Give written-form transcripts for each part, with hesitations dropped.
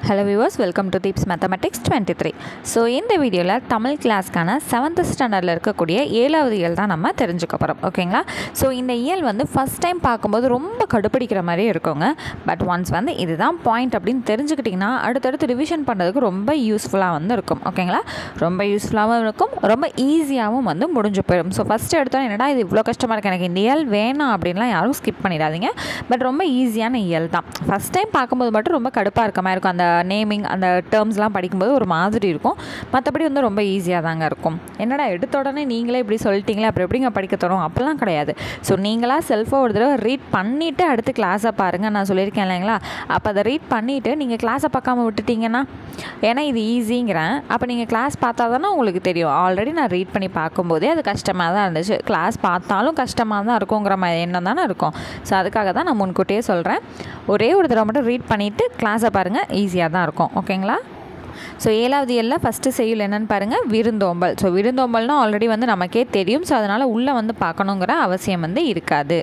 Hello viewers, welcome to Tips Mathematics 23. So இந்த வீடியோவில் Tamil கிளாஸ்க்கான 7th ஸ்டாண்டர்டில் இருக்கக்கூடிய 7வது இயல் தான் நம்ம தெரிஞ்சுக்க போகிறோம். ஓகேங்களா? ஸோ இந்த இயல் வந்து ஃபஸ்ட் டைம் பார்க்கும்போது ரொம்ப கடுப்பிடிக்கிற மாதிரியே இருக்குங்க. பட் ஒன்ஸ் வந்து இதுதான் பாயிண்ட் அப்படின்னு தெரிஞ்சுக்கிட்டிங்கன்னா அடுத்தடுத்து ரிவிஷன் பண்ணுறதுக்கு ரொம்ப யூஸ்ஃபுல்லாக வந்து இருக்கும். ஓகேங்களா? ரொம்ப யூஸ்ஃபுல்லாகவும் இருக்கும், ரொம்ப ஈஸியாகவும் வந்து முடிஞ்சு போயிடும். ஸோ ஃபஸ்ட்டு எடுத்தோம் என்னடா இது இவ்வளோ கஷ்டமாக இருக்குது, எனக்கு இந்த இயல் வேணாம் அப்படின்லாம் யாரும் ஸ்கிப் பண்ணிடாதீங்க. பட் ரொம்ப ஈஸியான இயல் தான். ஃபஸ்ட் டைம் பார்க்கும்போது மட்டும் ரொம்ப கடுப்பாக இருக்க மாதிரி இருக்கும். அந்த நேமிங் அந்த டேர்ம்ஸ்லாம் படிக்கும்போது ஒரு மாதிரி இருக்கும். மற்றபடி வந்து ரொம்ப ஈஸியாக தாங்க இருக்கும். என்னடா எடுத்த உடனே நீங்களே இப்படி சொல்லிட்டீங்களே அப்புறம் எப்படிங்க படிக்க தரோம் அப்படிலாம் கிடையாது. ஸோ நீங்களாக செல்ஃபாக ஒரு தடவை ரீட் பண்ணிவிட்டு அடுத்து கிளாஸை பாருங்கள். நான் சொல்லியிருக்கேன் இல்லைங்களா? அப்போ அதை ரீட் பண்ணிவிட்டு நீங்கள் கிளாஸை பார்க்காம விட்டுட்டிங்கன்னா, ஏன்னா இது ஈஸிங்கிறேன், அப்போ நீங்கள் கிளாஸ் பார்த்தா தானே உங்களுக்கு தெரியும். ஆல்ரெடி நான் ரீட் பண்ணி பார்க்கும்போதே அது கஷ்டமாக தான் இருந்துச்சு, கிளாஸ் பார்த்தாலும் கஷ்டமாக தான் இருக்குங்கிற மாதிரி எண்ணம் தானே இருக்கும். ஸோ அதுக்காக தான் நான் முன்கூட்டியே சொல்கிறேன், ஒரே ஒரு தடவை மட்டும் ரீட் பண்ணிவிட்டு கிளாஸை பாருங்கள், ஈஸியாக தான் இருக்கும். ஓகேங்களா? ஸோ 7வது இயலில் ஃபஸ்ட்டு செய்யுள் என்னென்னு பாருங்கள், விருந்தோம்பல். ஸோ விருந்தோம்பல்னால் ஆல்ரெடி வந்து நமக்கே தெரியும். ஸோ அதனால் உள்ளே வந்து பார்க்கணுங்கிற அவசியம் வந்து இருக்காது.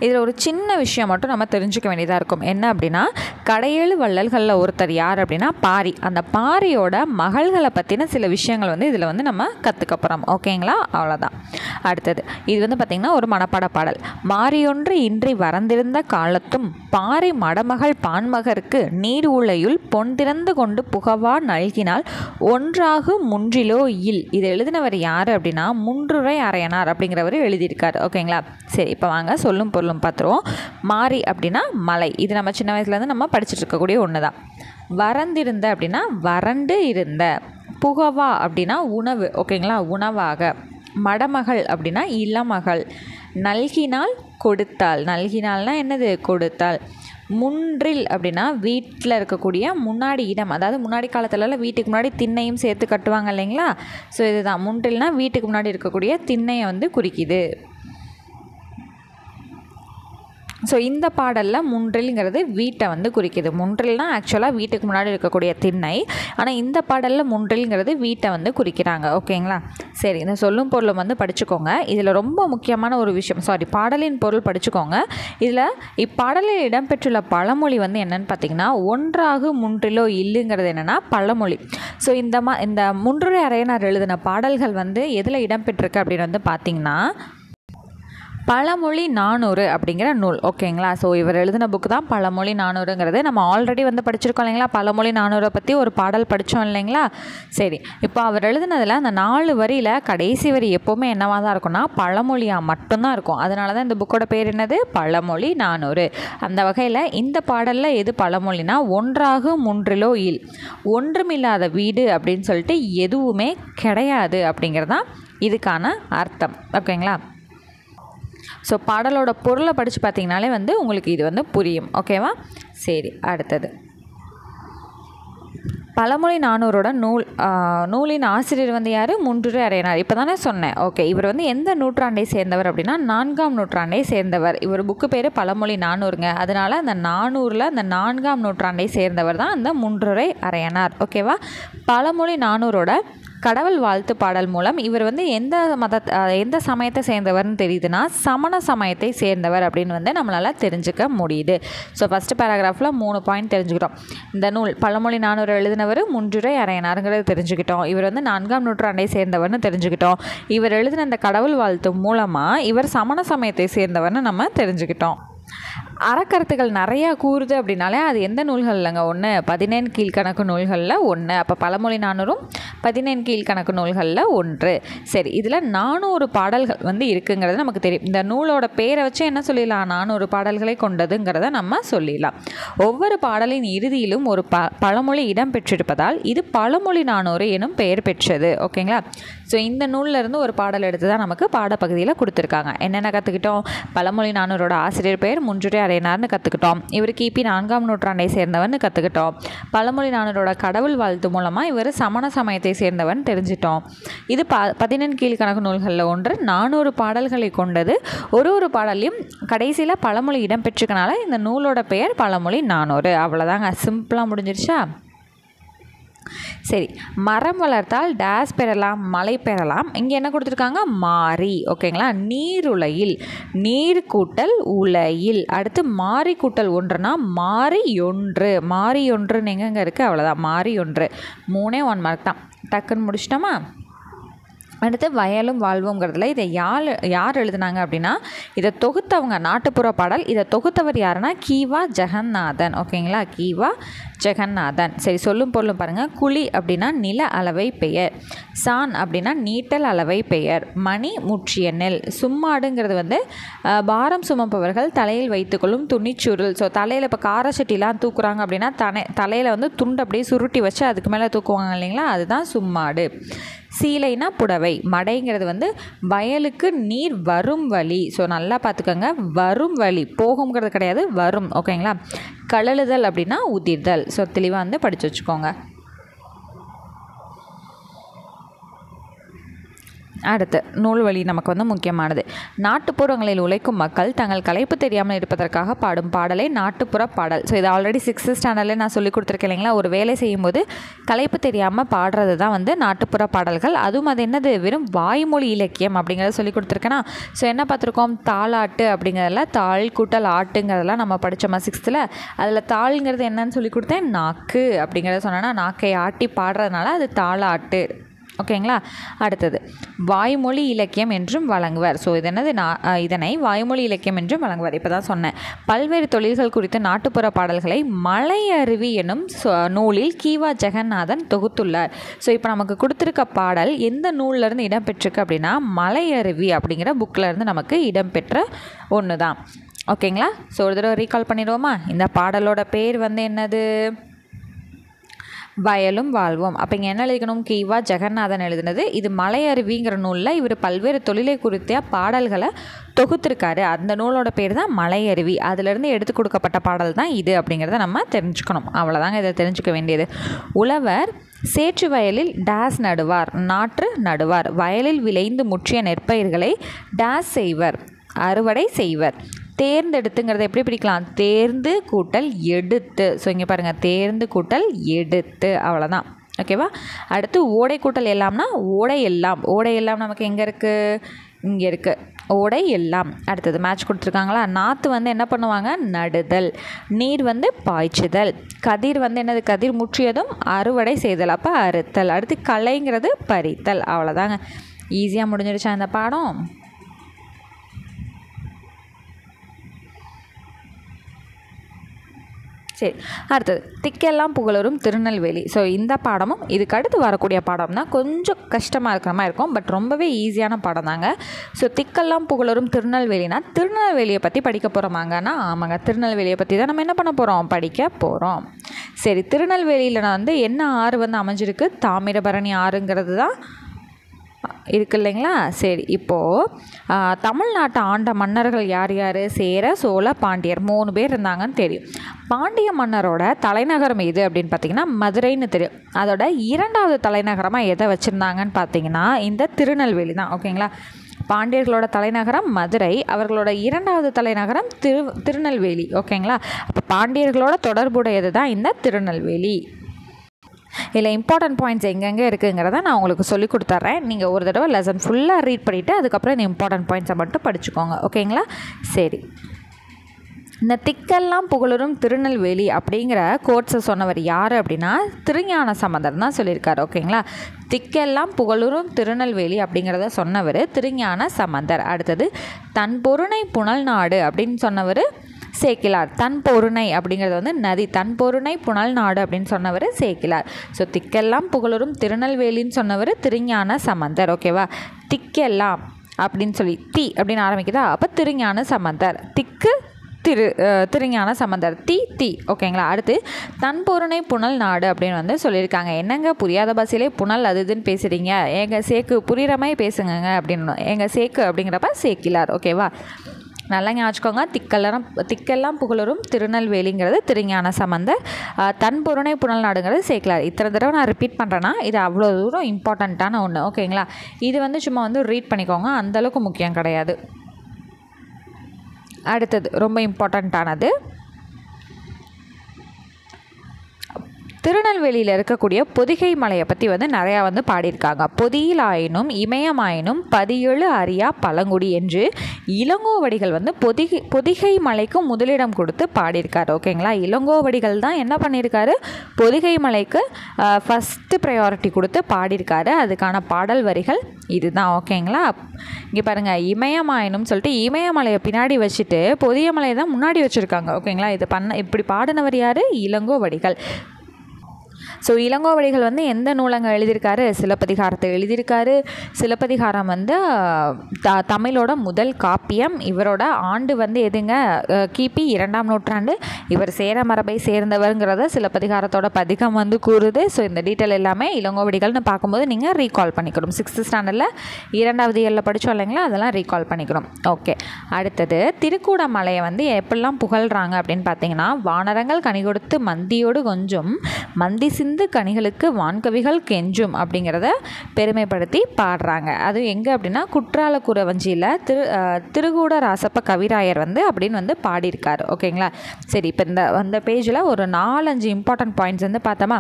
இதில் ஒரு சின்ன விஷயம் மட்டும் நம்ம தெரிஞ்சுக்க வேண்டியதாக இருக்கும். என்ன அப்படின்னா, கடையேழு வள்ளல்களில் ஒருத்தர் யார் அப்படின்னா பாரி. அந்த பாரியோட மகள்களை பற்றின சில விஷயங்கள் வந்து இதில் வந்து நம்ம கற்றுக்க போகிறோம். ஓகேங்களா? அவ்வளோதான். அடுத்தது இது வந்து பார்த்திங்கன்னா ஒரு மனப்பாட பாடல். மாரியொன்று இன்றி வரந்திருந்த காலத்தும் பாரி மடமகள் பான்மகருக்கு நீர் உலையுள் பொன் திறந்து கொண்டு புகவா நல்கினால் ஒன்றாகு முன்றிலோ இல். இதை எழுதினவர் யார் அப்படின்னா முன்றுரை அரையனார் அப்படிங்கிறவர் எழுதியிருக்கார். ஓகேங்களா? சரி, இப்போ வாங்க சொல்லும் பொருளும் பார்த்துருவோம். மாரி அப்படின்னா மலை. இது நம்ம சின்ன வயசுலேருந்து நம்ம படிச்சுட்டு இருக்கக்கூடிய ஒன்று தான். வரந்திருந்த அப்படின்னா வறண்டு இருந்த. புகவா அப்படின்னா உணவு. ஓகேங்களா? உணவாக. மடமகள் அப்படின்னா இளமகள். நல்கினால் கொடுத்தாள். நல்கினால்னால் என்னது? கொடுத்தாள். முன்றில் அப்படின்னா வீட்டில் இருக்கக்கூடிய முன்னாடி இடம், அதாவது முன்னாடி காலத்துலலாம் வீட்டுக்கு முன்னாடி திண்ணையும் சேர்த்து கட்டுவாங்க இல்லைங்களா? ஸோ இதுதான் முன்றில்னால் வீட்டுக்கு முன்னாடி இருக்கக்கூடிய திண்ணையை வந்து குறிக்குது. ஸோ இந்த பாடலில் முன்றில்ங்கிறது வீட்டை வந்து குறிக்குது. முன்றில்னால் ஆக்சுவலாக வீட்டுக்கு முன்னாடி இருக்கக்கூடிய திண்ணை, ஆனால் இந்த பாடலில் முன்றில்ங்கிறது வீட்டை வந்து குறிக்கிறாங்க. ஓகேங்களா? சரி, இந்த சொல்லும் பொருளும் வந்து படிச்சுக்கோங்க. இதில் ரொம்ப முக்கியமான ஒரு விஷயம், பாடலின் பொருள் படிச்சுக்கோங்க. இதில் இப்பாடலில் இடம்பெற்றுள்ள பழமொழி வந்து என்னென்னு பார்த்தீங்கன்னா, ஒன்றாகு முன்றிலோ இல்லுங்கிறது என்னென்னா பழமொழி. ஸோ இந்த முன்றுரை அரையனார் எழுதின பாடல்கள் வந்து எதில் இடம்பெற்றிருக்கு அப்படின்னு வந்து பார்த்திங்கன்னா பழமொழி 400 அப்படிங்கிற நூல். ஓகேங்களா? ஸோ இவர் எழுதின புக்கு தான் பழமொழி 400ங்கிறது. நம்ம ஆல்ரெடி வந்து படிச்சிருக்கோம் இல்லைங்களா? பழமொழி 400 பற்றி ஒரு பாடல் படித்தோம் இல்லைங்களா? சரி, இப்போ அவர் எழுதினதில் அந்த 4 வரியில் கடைசி வரி எப்போவுமே என்னவாக தான் இருக்கும்னா பழமொழியாக மட்டும்தான் இருக்கும். அதனால தான் இந்த புக்கோட பேர் என்னது? பழமொழி 400. அந்த வகையில் இந்த பாடலில் எது பழமொழினா ஒன்றாகு முன்றிலோ இல். ஒன்றுமில்லாத வீடு அப்படின்னு சொல்லிட்டு எதுவுமே கிடையாது அப்படிங்கிறது தான் இதுக்கான அர்த்தம். ஓகேங்களா? ஸோ பாடலோட பொருளை படித்து பார்த்திங்கனாலே வந்து உங்களுக்கு இது வந்து புரியும். ஓகேவா? சரி, அடுத்தது பழமொழி 400ஓட நூலின் ஆசிரியர் வந்து யார்? முன்றுரை அரையனார். இப்போ தானே சொன்னேன். ஓகே, இவர் வந்து எந்த நூற்றாண்டை சேர்ந்தவர் அப்படின்னா 4ஆம் நூற்றாண்டை சேர்ந்தவர். இவர் புக்கு பேர் பழமொழி 400ங்க. அதனால் அந்த 400ல் அந்த 4ஆம் நூற்றாண்டை சேர்ந்தவர் தான் அந்த முன்றுரை அரையனார். ஓகேவா? பழமொழி 400ஓட கடவுள் வாழ்த்து பாடல் மூலம் இவர் வந்து எந்த சமயத்தை சேர்ந்தவர்னு தெரியுதுன்னா சமண சமயத்தை சேர்ந்தவர் அப்படின்னு வந்து நம்மளால் தெரிஞ்சுக்க முடியுது. ஸோ ஃபஸ்ட்டு பேராகிராஃபில் 3 பாயிண்ட் தெரிஞ்சுக்கிட்டோம். இந்த நூல் பழமொழி 400 எழுதினவர் முன்றுரை அரையனாருங்கிறது தெரிஞ்சுக்கிட்டோம். இவர் வந்து 4ஆம் நூற்றாண்டை சேர்ந்தவர்னு தெரிஞ்சுக்கிட்டோம். இவர் எழுதின இந்த கடவுள் வாழ்த்து மூலமாக இவர் சமண சமயத்தை சேர்ந்தவர்னு நம்ம தெரிஞ்சுக்கிட்டோம். அறக்கருத்துக்கள் நிறையா கூறுது அப்படின்னாலே அது எந்த நூல்கள் இல்லைங்க? 17 கீழ்கணக்கு நூல்களில் 1. அப்போ பழமொழி 400ம் 17 கீழ்கணக்கு நூல்களில் 1. சரி, இதில் 400 பாடல்கள் வந்து இருக்குங்கிறது நமக்கு தெரியும். இந்த நூலோட பேரை வச்சு என்ன சொல்லிடலாம்? 400 பாடல்களை கொண்டதுங்கிறத நம்ம சொல்லிடலாம். ஒவ்வொரு பாடலின் இறுதியிலும் ஒரு பழமொழி இடம் பெற்றிருப்பதால் இது பழமொழி 400 எனும் பெயர் பெற்றது. ஓகேங்களா? ஸோ இந்த நூலிலிருந்து ஒரு பாடல் எடுத்து தான் நமக்கு பாடப்பகுதியில் கொடுத்துருக்காங்க. என்னென்ன கற்றுக்கிட்டோம்? பழமொழி 400ஓட ஆசிரியர் பெயர் முன்றுரை அரையனார்னு கற்றுக்கிட்டோம். இவர் கிபி 4ஆம் நூற்றாண்டை சேர்ந்தவர்னு கற்றுக்கிட்டோம். பழமொழி 400ஓட கடவுள் வாழ்த்து மூலமாக இவர் சமண சமயத்தை சேர்ந்தவன் தெரிஞ்சிட்டோம். இது 17 கீழ்கணக்கு நூல்களில் 1. 400 பாடல்களை கொண்டது. ஒரு பாடலையும் கடைசியில் பழமொழி இடம்பெற்றிருக்கனால இந்த நூலோட பெயர் பழமொழி 400. அவ்வளோதாங்க, சிம்பிளாக முடிஞ்சிருச்சா? சரி, மரம் வளர்த்தால் டேஸ் பெறலாம், மழை பெறலாம். இங்கே என்ன கொடுத்துருக்காங்க? மாறி. ஓகேங்களா? நீருலையில், நீர் கூட்டல் உலையில். அடுத்து மாறி கூட்டல் ஒன்றுனா மாறி ஒன்று. மாறி ஒன்றுன்னு எங்கெங்கே இருக்குது? அவ்வளோதான், மாறி ஒன்று. 3 1 மார்க் தான். டக்குன்னு முடிச்சிட்டோமா? அடுத்து வயலும் வாழ்வுங்கிறதுல இதை யார் எழுதுனாங்க அப்படின்னா, இதை தொகுத்தவங்க நாட்டுப்புற பாடல். இதை தொகுத்தவர் யாருன்னா கீவா ஜெகநாதன். ஓகேங்களா? கீவா ஜெகநாதன். சரி, சொல்லும் பொருளும் பாருங்கள். குழி அப்படின்னா நில அளவை பெயர். சான் அப்படின்னா நீட்டல் அளவை பெயர். மணி முற்றிய நெல். சும்மாடுங்கிறது பாரம் சுமப்பவர்கள் தலையில் வைத்துக்கொள்ளும் துணிச்சுருள். ஸோ தலையில் இப்போ காரச்சட்டிலாம் தூக்குறாங்க அப்படின்னா தலையில் துண்டு அப்படியே சுருட்டி வச்சு அதுக்கு மேலே தூக்குவாங்க இல்லைங்களா? அதுதான் சும்மாடு. சீலைனா புடவை. மடைங்கிறது வயலுக்கு நீர் வரும் வழி. ஸோ நல்லா பார்த்துக்கோங்க, வரும் வழி, போகுங்கிறது கிடையாது, வரும். ஓகேங்களா? கழலுதல் அப்படின்னா உதிர்தல். ஸோ தெளிவாக படித்து வச்சுக்கோங்க. அடுத்து நூல்வழி நமக்கு முக்கியமானது. நாட்டுப்புறங்களில் உழைக்கும் மக்கள் தங்கள் களைப்பு தெரியாமல் இருப்பதற்காக பாடும் பாடலை நாட்டுப்புற பாடல். ஸோ இது ஆல்ரெடி 6th ஸ்டாண்டர்டில் நான் சொல்லி கொடுத்துருக்கேன் இல்லைங்களா? ஒரு வேலை செய்யும்போது களைப்பு தெரியாமல் பாடுறது தான் நாட்டுப்புற பாடல்கள். அதுவும் அது என்னது? வெறும் வாய்மொழி இலக்கியம் அப்படிங்கிறத சொல்லி கொடுத்துருக்கேன்னா. ஸோ என்ன பார்த்துருக்கோம்? தாளாட்டு அப்படிங்கிறதுல தாள் கூட்டல் ஆட்டுங்கிறதெல்லாம் நம்ம படித்தோமா 6th? அதில் தாள்ங்கிறது என்னன்னு சொல்லி கொடுத்தேன்? நாக்கு அப்படிங்கிறத சொன்னேன்னா, நாக்கை ஆட்டி பாடுறதுனால அது தாளாட்டு. ஓகேங்களா? அடுத்தது வாய்மொழி இலக்கியம் என்றும் வழங்குவர். ஸோ இது என்னது? இதனை வாய்மொழி இலக்கியம் என்றும் வழங்குவர். இப்போ தான் சொன்னேன். பல்வேறு தொழில்கள் குறித்த நாட்டுப்புற பாடல்களை மலையருவி எனும் நூலில் கீவா ஜெகநாதன் தொகுத்துள்ளார். ஸோ இப்போ நமக்கு கொடுத்துருக்க பாடல் எந்த நூல்லேருந்து இடம்பெற்றிருக்கு அப்படின்னா, மலையருவி அப்படிங்கிற புக்கிலேருந்து நமக்கு இடம்பெற்ற ஒன்று தான். ஓகேங்களா? ஸோ ஒரு தடவை ரீகால் பண்ணிடுவோமா? இந்த பாடலோட பேர் என்னது? வயலும் வாழ்வும். அப்போ இங்கே என்ன எழுதிக்கணும்? கீவா ஜெகநாதன் எழுதுனது. இது மலையருவிங்கிற நூலில் இவர் பல்வேறு தொழிலை குறித்த பாடல்களை தொகுத்திருக்காரு. அந்த நூலோட பேர் தான் மலையருவி. அதிலிருந்து எடுத்து கொடுக்கப்பட்ட பாடல் தான் இது அப்படிங்கிறத நம்ம தெரிஞ்சுக்கணும். அவ்வளோதாங்க இதை தெரிஞ்சுக்க வேண்டியது. உழவர் சேற்று வயலில் டேஸ் நடுவார், நாற்று நடுவார். வயலில் விளைந்து முற்றிய நெற்பயிர்களை டேஸ் செய்வர், அறுவடை செய்வர். தேர்ந்தெடுத்துங்கிறத எப்படி பிடிக்கலாம்? தேர்ந்து கூட்டல் எடுத்து. ஸோ இங்கே பாருங்கள், தேர்ந்து கூட்டல் எடுத்து. அவ்வளோதான். ஓகேவா? அடுத்து ஓடை கூட்டல் எல்லாம்னா ஓடை எல்லாம். ஓடை எல்லாம் நமக்கு எங்கே இருக்குது? இங்கே இருக்குது. ஓடை எல்லாம். அடுத்தது மேட்ச் கொடுத்துருக்காங்களா? நாற்று என்ன பண்ணுவாங்க? நடுதல். நீர் பாய்ச்சுதல். கதிர் என்னது? கதிர் முற்றியதும் அறுவடை செய்தல். அப்போ அறுத்தல். அடுத்து களைங்கிறது பறித்தல். அவ்வளோதாங்க. ஈஸியாக முடிஞ்சிடுச்சா இந்த பாடம்? சரி, அடுத்தது திக்கெல்லாம் புகழரும் திருநெல்வேலி. ஸோ இந்த பாடமும் இதுக்கு அடுத்து வரக்கூடிய பாடம் தான் கொஞ்சம் கஷ்டமாக இருக்கிற மாதிரி இருக்கும். பட் ரொம்பவே ஈஸியான பாடம் தாங்க. ஸோ திக்கெல்லாம் புகழரும் திருநெல்வேலினா திருநெல்வேலியை பற்றி படிக்க போகிறோமாங்கன்னா, ஆமாங்க, திருநெல்வேலியை பற்றி தான் நம்ம என்ன பண்ண போகிறோம்? படிக்க போகிறோம். சரி, திருநெல்வேலியில் என்ன ஆறு அமைஞ்சிருக்கு? தாமிரபரணி ஆறுங்கிறது தான் இருக்குது இல்லைங்களா? சரி, இப்போது தமிழ்நாட்டை ஆண்ட மன்னர்கள் யார் யார்? சேர, சோழ, பாண்டியர் 3 பேர் இருந்தாங்கன்னு தெரியும். பாண்டிய மன்னரோட தலைநகரம் எது அப்படின்னு பார்த்தீங்கன்னா மதுரைன்னு தெரியும். அதோட 2வது தலைநகரமாக எதை வச்சுருந்தாங்கன்னு பார்த்தீங்கன்னா இந்த திருநெல்வேலி தான். ஓகேங்களா? பாண்டியர்களோட தலைநகரம் மதுரை, அவர்களோட 2வது தலைநகரம் திருநெல்வேலி. ஓகேங்களா? அப்போ பாண்டியர்களோட தொடர்புடையது தான் இந்த திருநெல்வேலி. இதில் இம்பார்ட்டன்ட் பாயிண்ட்ஸ் எங்கெங்கே இருக்குங்கிறத நான் உங்களுக்கு சொல்லி கொடுத்துட்றேன். நீங்கள் ஒரு தடவை லெசன் ஃபுல்லாக ரீட் பண்ணிவிட்டு அதுக்கப்புறம் இந்த இம்பார்ட்டன்ட் பாயிண்ட்ஸை மட்டும் படிச்சுக்கோங்க. ஓகேங்களா? சரி, இந்த திக்கெல்லாம் புகழரும் திருநெல்வேலி அப்படிங்கிற கோட்ஸை சொன்னவர் யார் அப்படின்னா திருஞான சம்பந்தர் தான் சொல்லியிருக்காரு. ஓகேங்களா? திக்கெல்லாம் புகழரும் திருநெல்வேலி அப்படிங்கிறத சொன்னவர் திருஞான சம்பந்தர். அடுத்தது தன் பொருணை புனல் நாடு அப்படின்னு சொன்னவர் சேக்கிலார். தன் பொருணை அப்படிங்கிறது நதி. தன் பொருணை புனல் நாடு அப்படின்னு சொன்னவர் சேக்கிலார். ஸோ திக்கெல்லாம் புகழரும் திருநெல்வேலின்னு சொன்னவர் திருஞான சம்பந்தர். ஓகேவா? திக்கெல்லாம் அப்படின்னு சொல்லி தி அப்படின்னு ஆரம்பிக்குதா? அப்போ திருஞான சம்பந்தர். திக்கு திருஞான சம்பந்தர். தி. ஓகேங்களா? அடுத்து தன் பொருணை புனல் நாடு அப்படின்னு சொல்லியிருக்காங்க. என்னங்க புரியாத பாஷையிலே புனல் அது இதுன்னு பேசுகிறீங்க, எங்கள் சேக்கு புரிகிற மாதிரி பேசுங்க அப்படின்னு. எங்கள் சேக்கு அப்படிங்கிறப்ப சேக்கிலார். ஓகேவா? நல்லா ஞாபகம். திக்கெல்லாம் புகழரும் திருநெல்வேலிங்கிறது திருஞான சம்பந்தர். தன் பொருணை புனல் நாடுங்கிறது சேக்கிலார். இத்தனை தடவை நான் ரிப்பீட் பண்ணுறேன்னா இது அவ்வளோ தூரம் இம்பார்ட்டண்ட்டான ஒன்று. ஓகேங்களா? இது சும்மா ரீட் பண்ணிக்கோங்க, அந்தளவுக்கு முக்கியம் கிடையாது. அடுத்தது ரொம்ப இம்பார்ட்டண்ட்டானது திருநெல்வேலியில் இருக்கக்கூடிய பொதிகை மலையை பற்றி வந்து நிறையா வந்து பாடியிருக்காங்க. பொதியிலாயினும் இமயமாயினும் பதியெழு அறியா பழங்குடி என்று இளங்கோவடிகள் வந்து பொதிகை மலைக்கு முதலிடம் கொடுத்து பாடியிருக்காரு. ஓகேங்களா, இளங்கோவடிகள் தான் என்ன பண்ணியிருக்காரு, பொதிகை மலைக்கு ஃபஸ்ட்டு ப்ரையாரிட்டி கொடுத்து பாடியிருக்காரு. அதுக்கான பாடல் வரிகள் இதுதான். ஓகேங்களா, இங்கே பாருங்கள், இமயமாயினும் சொல்லிட்டு இமயமலையை பின்னாடி வச்சுட்டு பொதிகை மலையை தான் முன்னாடி வச்சுருக்காங்க. ஓகேங்களா, இப்படி பாடினவர் யார், இளங்கோவடிகள். ஸோ இளங்கோவடிகள் வந்து எந்த நூலங்க எழுதியிருக்காரு, சிலப்பதிகாரத்தை எழுதியிருக்காரு. சிலப்பதிகாரம் வந்து தமிழோட முதல் காப்பியம். இவரோட ஆண்டு வந்து எதுங்க, கிபி 2ஆம் நூற்றாண்டு. இவர் சேர மரபை சேர்ந்தவருங்கிறத சிலப்பதிகாரத்தோட பதிகம் வந்து கூறுது. ஸோ இந்த டீட்டெயில் எல்லாமே இளங்கோவடிகள்னு பார்க்கும்போது நீங்கள் ரீகால் பண்ணிக்கணும். 6th ஸ்டாண்டர்டில் 2வது இயரில் படித்தோம் இல்லைங்களா, அதெல்லாம் ரீகால் பண்ணிக்கணும். ஓகே, அடுத்தது திருக்கூடமலையை வந்து எப்படிலாம் புகழ்கிறாங்க அப்படின்னு பார்த்தீங்கன்னா, வானரங்கள் கனி கொடுத்து மந்தியோடு கொஞ்சம் மந்தி சிந்து கனிகளுக்கு வான்கவிகள் கெஞ்சும் அப்படிங்கிறத பெருமைப்படுத்தி பாடுறாங்க. அது எங்கே அப்படின்னா குற்றாலக்குறவஞ்சியில் திருக்கூட ராசப்ப கவிராயர் வந்து அப்படின்னு வந்து பாடியிருக்காரு. ஓகேங்களா, சரி, இப்போ இந்த பேஜில் ஒரு 4-5 இம்பார்ட்டன்ட் பாயிண்ட்ஸ் வந்து பார்த்தோமா.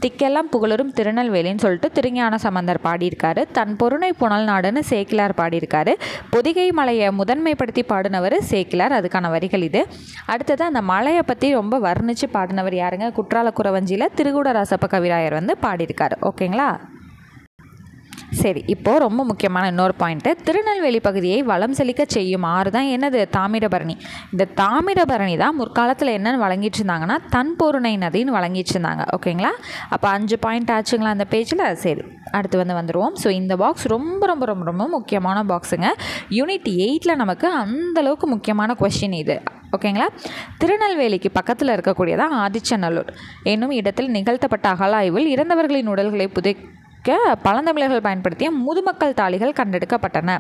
திக்கெல்லாம் புகழரும் திருநெல்வேலின்னு சொல்லிட்டு திருஞான சம்பந்தர் பாடியிருக்காரு. தன் பொருணை புனல் நாடுன்னு சேக்கிலார் பாடியிருக்காரு. பொதிகை மலையை முதன்மைப்படுத்தி பாடினவர் சேக்கிலார். அதுக்கான வரிகள் இது. அடுத்தது அந்த மலையை பற்றி ரொம்ப வர்ணித்து பாடினவர் யாருங்க, குற்றாலக்குறவஞ்சியில் திருக்கூட ராசப்ப கவிராயர் வந்து பாடியிருக்காரு. ஓகேங்களா, சரி, இப்போது ரொம்ப முக்கியமான இன்னொரு பாயிண்ட்டு, திருநெல்வேலி பகுதியை வளம் செழிக்க செய்யும் ஆறு தான் என்னது, தாமிரபரணி. இந்த தாமிரபரணி தான் முற்காலத்தில் என்னென்னு வழங்கிட்டு இருந்தாங்கன்னா தன்பொருணை நதின்னு வழங்கிட்டு இருந்தாங்க. ஓகேங்களா, அப்போ 5 பாயிண்ட் ஆச்சுங்களா அந்த பேஜில். சரி, அடுத்து வந்துடுவோம். ஸோ இந்த பாக்ஸ் ரொம்ப ரொம்ப ரொம்ப ரொம்ப முக்கியமான பாக்ஸுங்க. யூனிட் 8ல் நமக்கு அந்தளவுக்கு முக்கியமான கொஸ்டின் இது. ஓகேங்களா, திருநெல்வேலிக்கு பக்கத்தில் இருக்கக்கூடியதான் ஆதிச்சநல்லூர் என்னும் இடத்தில் நிகழ்த்தப்பட்ட அகழாய்வில் இறந்தவர்களின் உடல்களை பழந்தமிழர்கள் பயன்படுத்திய முதுமக்கள் தாளிகள் கண்டெடுக்கப்பட்டன.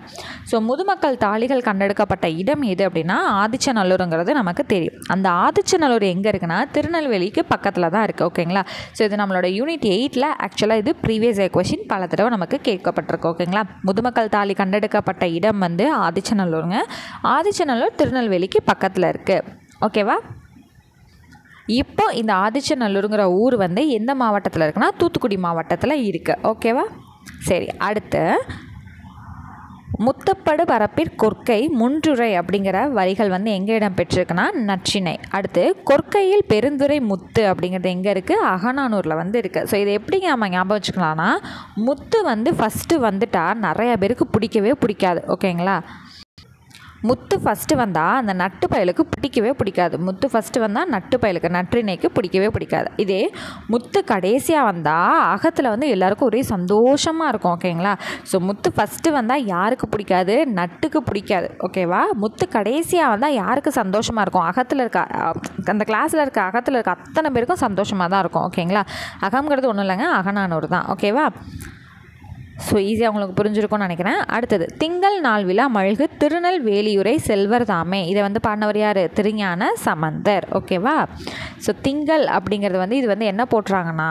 ஸோ முதுமக்கள் தாளிகள் கண்டெடுக்கப்பட்ட இடம் எது அப்படின்னா ஆதிச்சநல்லூருங்கிறது நமக்கு தெரியும். அந்த ஆதிச்சநல்லூர் எங்கே இருக்குன்னா திருநெல்வேலிக்கு பக்கத்தில் தான் இருக்குது. ஓகேங்களா, ஸோ இது நம்மளோட யூனிட் 8ல் ஆக்சுவலாக இது ப்ரீவியஸ் கொஷின் பல தடவை நமக்கு கேட்கப்பட்டிருக்கு. ஓகேங்களா, முதுமக்கள் தாளி கண்டெடுக்கப்பட்ட இடம் வந்து ஆதிச்சநல்லூருங்க. ஆதிச்சநல்லூர் திருநெல்வேலிக்கு பக்கத்தில் இருக்குது. ஓகேவா, இப்போ இந்த ஆதிச்சநல்லூருங்கிற ஊர் வந்து எந்த மாவட்டத்தில் இருக்குன்னா தூத்துக்குடி மாவட்டத்தில் இருக்குது. ஓகேவா, சரி, அடுத்து முத்தப்படு பரப்பிற் கொற்கை முன்றுரை அப்படிங்கிற வரிகள் வந்து எங்கே இடம் பெற்றிருக்குன்னா நற்றிணை. அடுத்து கொற்கையில் பெருந்துரை முத்து அப்படிங்கிறது எங்கே இருக்குது, அகநானூரில் வந்து இருக்குது. ஸோ இதை எப்படி நம்ம ஞாபகம் வச்சுக்கலாம்னா, முத்து வந்து ஃபஸ்ட்டு வந்துட்டால் நிறைய பேருக்கு பிடிக்கவே பிடிக்காது. ஓகேங்களா, முத்து ஃபஸ்ட்டு வந்தால் அந்த நட்டு பயலுக்கு பிடிக்கவே பிடிக்காது. முத்து ஃபஸ்ட்டு வந்தால் நட்டு பயலுக்கு, நற்றிணைக்கு பிடிக்கவே பிடிக்காது. இதே முத்து கடைசியாக வந்தால் அகத்தில் வந்து எல்லாருக்கும் ஒரே சந்தோஷமாக இருக்கும். ஓகேங்களா, ஸோ முத்து ஃபஸ்ட்டு வந்தால் யாருக்கு பிடிக்காது, நட்டுக்கு பிடிக்காது. ஓகேவா, முத்து கடைசியாக வந்தால் யாருக்கு சந்தோஷமாக இருக்கும், அகத்தில் இருக்க அந்த கிளாஸில் இருக்க அகத்தில் இருக்க அத்தனை பேருக்கும் சந்தோஷமாக தான் இருக்கும். ஓகேங்களா, அகங்கிறது ஒன்றும் இல்லைங்க, அகநானூறு தான். ஓகேவா, ஸோ ஈஸியாக உங்களுக்கு புரிஞ்சிருக்கும்னு நினைக்கிறேன். அடுத்தது திங்கள் நாள் விழா மழ்கு திருநெல்வேலியுரை செல்வர் தாமே. இதை வந்து பாடினவர் யார், திருஞான சம்பந்தர். ஓகேவா, ஸோ திங்கள் அப்படிங்கிறது வந்து இது வந்து என்ன போட்டுறாங்கன்னா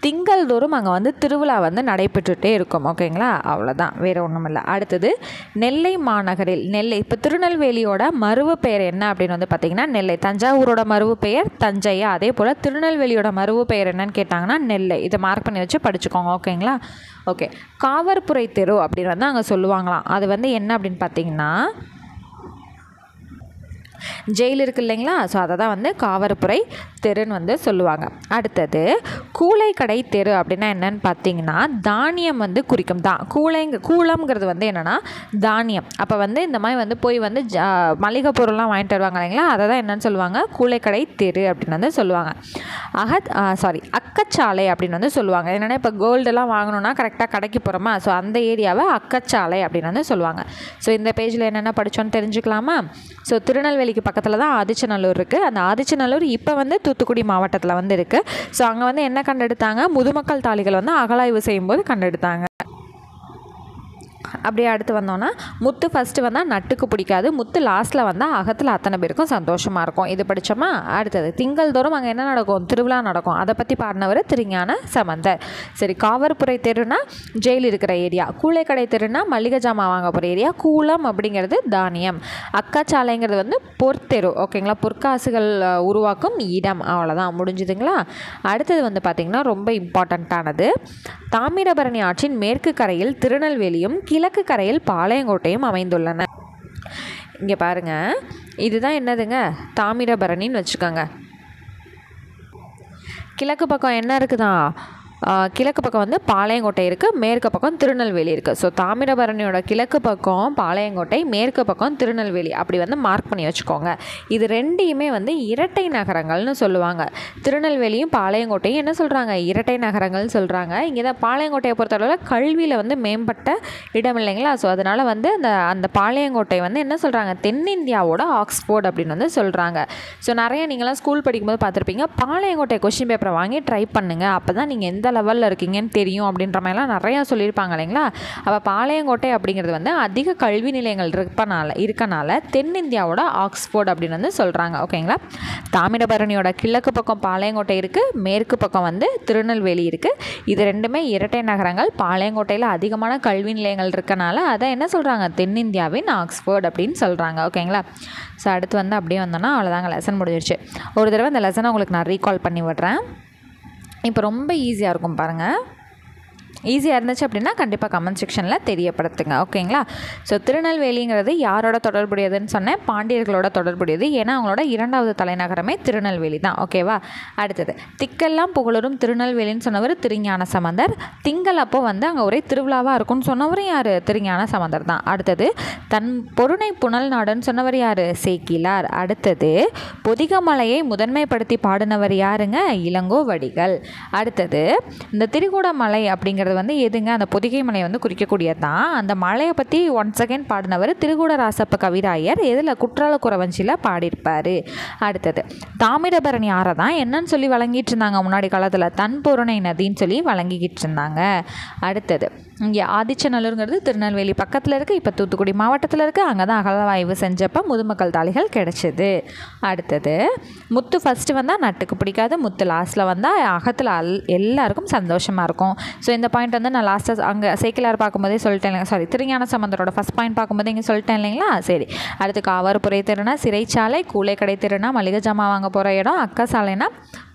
திங்கள் தோறும் அங்கே வந்து திருவிழா வந்து நடைபெற்றுகிட்டே இருக்கும். ஓகேங்களா, அவ்வளோதான், வேறு ஒன்றும் இல்லை. அடுத்தது நெல்லை மாநகரில், நெல்லை இப்போ திருநெல்வேலியோட மருவு பெயர் என்ன அப்படின்னு வந்து பார்த்திங்கன்னா நெல்லை. தஞ்சாவூரோட மருவு பெயர் தஞ்சையா, அதே போல் திருநெல்வேலியோட மருவு பெயர் என்னன்னு கேட்டாங்கன்னா நெல்லை. இதை மார்க் பண்ணி வச்சு படிச்சுக்கோங்க. ஓகேங்களா, ஓகே. காவற்புரை தெரு அப்படின்னு வந்து அங்கே சொல்லுவாங்களாம். அது வந்து என்ன அப்படின்னு பார்த்தீங்கன்னா ஜெயில் இருக்குது இல்லைங்களா, ஸோ அதை தான் வந்து காவற்புரை தெருன்னு வந்து சொல்லுவாங்க. அடுத்தது கூளைக்கடை தெரு அப்படின்னா என்னன்னு பார்த்தீங்கன்னா தானியம் வந்து குறிக்கும். கூளம்ங்கிறது வந்து என்னென்னா தானியம். அப்போ வந்து இந்த மாதிரி வந்து போய் வந்து மளிகை பொருள்லாம் வாங்கிட்டு வருவாங்க இல்லைங்களா, அதை தான் என்னென்னு சொல்லுவாங்க, கூளைக்கடை தெரு அப்படின்னு வந்து சொல்லுவாங்க. அக்கச்சாலை அப்படின்னு வந்து சொல்லுவாங்க. என்னென்னா இப்போ கோல்டெல்லாம் வாங்கணுன்னா கரெக்டாக கடைக்கு போகிறோமா, ஸோ அந்த ஏரியாவை அக்கச்சாலை அப்படின்னு வந்து சொல்லுவாங்க. ஸோ இந்த பேஜில் என்னென்ன படித்தோன்னு தெரிஞ்சுக்கலாமா. ஸோ திருநெல்வேலிக்கு பக்கத்தில் தான் ஆதிச்சநல்லூர் இருக்குது. அந்த ஆதிச்சநல்லூர் இப்போ வந்து தூத்துக்குடி மாவட்டத்தில் வந்து இருக்குது. ஸோ அங்கே வந்து என்ன கண்டெடுத்தாங்க, முதுமக்கள் தாளிகள் வந்து அகழாய்வு செய்யும்போது கண்டெடுத்தாங்க. அப்படியே அடுத்து வந்தோன்னா முத்து ஃபஸ்ட்டு வந்தால் நட்டுக்கு பிடிக்காது, முத்து லாஸ்ட்டில் வந்தால் அகத்தில் அத்தனை பேருக்கும் சந்தோஷமாக இருக்கும். இது படித்தோமா? அடுத்தது திங்கள் தோறும் அங்கே என்ன நடக்கும்? திருவிழா நடக்கும். அதை பற்றி பாடினவர் திருஞான சம்பந்தர். சரி, காவற்புரை தெருனா ஜெயில் இருக்கிற ஏரியா, கூளைக்கடை தெருனா மல்லிகை ஜாமான் வாங்க போகிற ஏரியா, கூலம் அப்படிங்கிறது தானியம், அக்காச்சாலைங்கிறது வந்து பொற்தெரு. ஓகேங்களா, பொற்காசுகள் உருவாக்கும் இடம். அவ்வளோதான், முடிஞ்சுதுங்களா? அடுத்தது வந்து பார்த்திங்கன்னா ரொம்ப இம்பார்ட்டண்ட்டானது, தாமிரபரணி ஆற்றின் மேற்கு கரையில் திருநெல்வேலியும் கிழக்கு கரையில் பாளையங்கோட்டையும் அமைந்துள்ளன. இங்கே பாருங்கள், இதுதான் என்னதுங்க? தாமிரபரணின்னு வச்சுக்கோங்க. கிழக்கு பக்கம் என்ன இருக்குதா? கிழக்கு பக்கம் வந்து பாளையங்கோட்டை இருக்குது, மேற்கு பக்கம் திருநெல்வேலி இருக்குது. ஸோ தாமிரபரணியோட கிழக்கு பக்கம் பாளையங்கோட்டை, மேற்கு பக்கம் திருநெல்வேலி, அப்படி வந்து மார்க் பண்ணி வச்சுக்கோங்க. இது ரெண்டையுமே வந்து இரட்டை நகரங்கள்னு சொல்லுவாங்க. திருநெல்வேலியும் பாளையங்கோட்டையும் என்ன சொல்கிறாங்க? இரட்டை நகரங்கள்னு சொல்கிறாங்க. இங்கே தான் பாளையங்கோட்டையை பொறுத்தளவில் கல்வியில் வந்து மேம்பட்ட இடம் இல்லைங்களா? ஸோ அதனால் வந்து அந்த பாளையங்கோட்டை வந்து என்ன சொல்கிறாங்க? தென்னிந்தியாவோட ஆக்ஸ்போர்ட் அப்படின்னு வந்து சொல்கிறாங்க. ஸோ நிறைய நீங்களாம் ஸ்கூல் படிக்கும்போது பார்த்துருப்பீங்க. பாளையங்கோட்டை கொஸ்டின் பேப்பரை வாங்கி ட்ரை பண்ணுங்கள், அப்போ தான் நீங்கள் எந்த லெவலில் இருக்கீங்கன்னு தெரியும் அப்படின்ற மாதிரிலாம் நிறையா சொல்லியிருப்பாங்க இல்லைங்களா? அப்போ பாளையங்கோட்டை அப்படிங்கிறது வந்து அதிக கல்வி நிலையங்கள் இருக்கனால தென்னிந்தியாவோட ஆக்ஸ்போர்ட் அப்படின்னு வந்து சொல்கிறாங்க. ஓகேங்களா? தாமிரபரணியோட கிழக்கு பக்கம் பாளையங்கோட்டை இருக்குது, மேற்கு பக்கம் வந்து திருநெல்வேலி இருக்குது. இது ரெண்டுமே இரட்டை நகரங்கள். பாளையங்கோட்டையில் அதிகமான கல்வி நிலையங்கள் இருக்கனால அதை என்ன சொல்கிறாங்க? தென்னிந்தியாவின் ஆக்ஸ்போர்ட் அப்படின்னு சொல்கிறாங்க. ஓகேங்களா? ஸோ அடுத்து வந்து அப்படியே வந்தோன்னா அவ்வளோதாங்க, லெசன் முடிஞ்சிருச்சு. ஒரு தடவை இந்த லெசனை உங்களுக்கு நான் ரீகால் பண்ணி விடுறேன். இப்போ ரொம்ப ஈஸியாக இருக்கும் பாருங்கள். ஈஸியாக இருந்துச்சு அப்படின்னா கண்டிப்பாக கமெண்ட் செக்ஷனில் தெரியப்படுத்துங்க. ஓகேங்களா? ஸோ திருநெல்வேலிங்கிறது யாரோட தொடர்புடையதுன்னு சொன்னேன்? பாண்டியர்களோட தொடர்புடையது. ஏன்னா அவங்களோட இரண்டாவது தலைநகரமே திருநெல்வேலி தான். ஓகேவா? அடுத்தது, திக்கெல்லாம் புகழரும் திருநெல்வேலின்னு சொன்னவர் திருஞான சம்பந்தர். திங்கள் அப்போ வந்து அங்கே ஒரே திருவிழாவாக இருக்கும்னு சொன்னவர் யார்? திருஞான சம்பந்தர் தான். அடுத்தது, தன் பொருணை புனல் நாடுன்னு சொன்னவர் யார்? சேக்கிலார். அடுத்தது, பொதிகமலையை முதன்மைப்படுத்தி பாடினவர் யாருங்க? இளங்கோவடிகள். அடுத்தது, இந்த திரிகூடமலை அப்படிங்கிறது வந்து எதுங்க? அந்த பொதிகை மலையை வந்து குறிக்கக்கூடியது தான். அந்த மலையை பற்றி ஒன் செகண்ட் பாடினவர் திருகூடராசப்ப கவிராயர். எதில்? குற்றால குறவஞ்சியில் பாடியிருப்பார். அடுத்தது, தாமிரபரணி ஆறை தான் என்னன்னு சொல்லி வழங்கிட்டு இருந்தாங்க முன்னாடி காலத்தில்? தன்பொருணை நதின்னு சொல்லி வழங்கிக்கிட்டு இருந்தாங்க. அடுத்தது, இங்கே ஆதிச்சநல்லூருங்கிறது திருநெல்வேலி பக்கத்தில் இருக்குது, இப்போ தூத்துக்குடி மாவட்டத்தில் இருக்குது. அங்கே தான் அகழ்வாய்வு செஞ்சப்போ முதுமக்கள் தாளிகள் கிடைச்சிது. அடுத்தது, முத்து ஃபஸ்ட்டு வந்தால் நட்டுக்கு பிடிக்காது, முத்து லாஸ்ட்டில் வந்தால் அகத்தில் எல்லாருக்கும் சந்தோஷமாக இருக்கும். ஸோ இந்த பாயிண்ட் வந்து நான் லாஸ்ட்டாக அங்கே சேக்கிலார் பார்க்கும்போதே சொல்லிட்டேன். சாரி, திருஞான சம்பந்தரோட ஃபஸ்ட் பாயிண்ட் பார்க்கும்போது இங்கே சொல்லிட்டேன் இல்லைங்களா? சரி, அடுத்து காவற்புரை தெருனா சிறைச்சாலை, கூளைக்கடை தெருனா மளிகை ஜாமான் வாங்க போகிற இடம், அக்காசாலைனா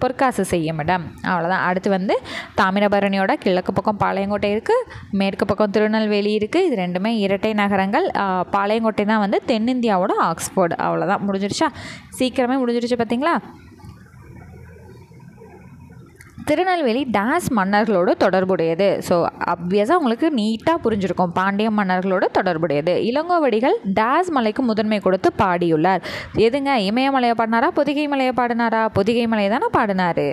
பொற்காசு செய்யும் இடம். அவ்வளோதான். அடுத்து வந்து தாமிரபரணியோட கிழக்கு பக்கம் பாளையங்கோட்டை இருக்குது, மேற்கு பக்கம் திருநெல்வேலி இருக்குது. இது ரெண்டுமே இரட்டை நகரங்கள். பாளையங்கோட்டை தான் வந்து தென்னிந்தியாவோட ஆக்ஸ்போர்டு. அவ்வளோதான், முடிஞ்சிருச்சா? சீக்கிரமே முடிஞ்சிருச்சு பார்த்தீங்களா? திருநெல்வேலி டேஸ் மன்னர்களோடு தொடர்புடையது. ஸோ அப்வியஸாக உங்களுக்கு நீட்டாக புரிஞ்சிருக்கும். பாண்டிய மன்னர்களோட தொடர்புடையது. இளங்கோவடிகள் டேஸ் மலைக்கு முதன்மை கொடுத்து பாடியுள்ளார். எதுங்க? இமயமலையை பாடினாரா? பொதிகை மலையை பாடினாரா? பொதிகை மலையை தானே பாடினார்.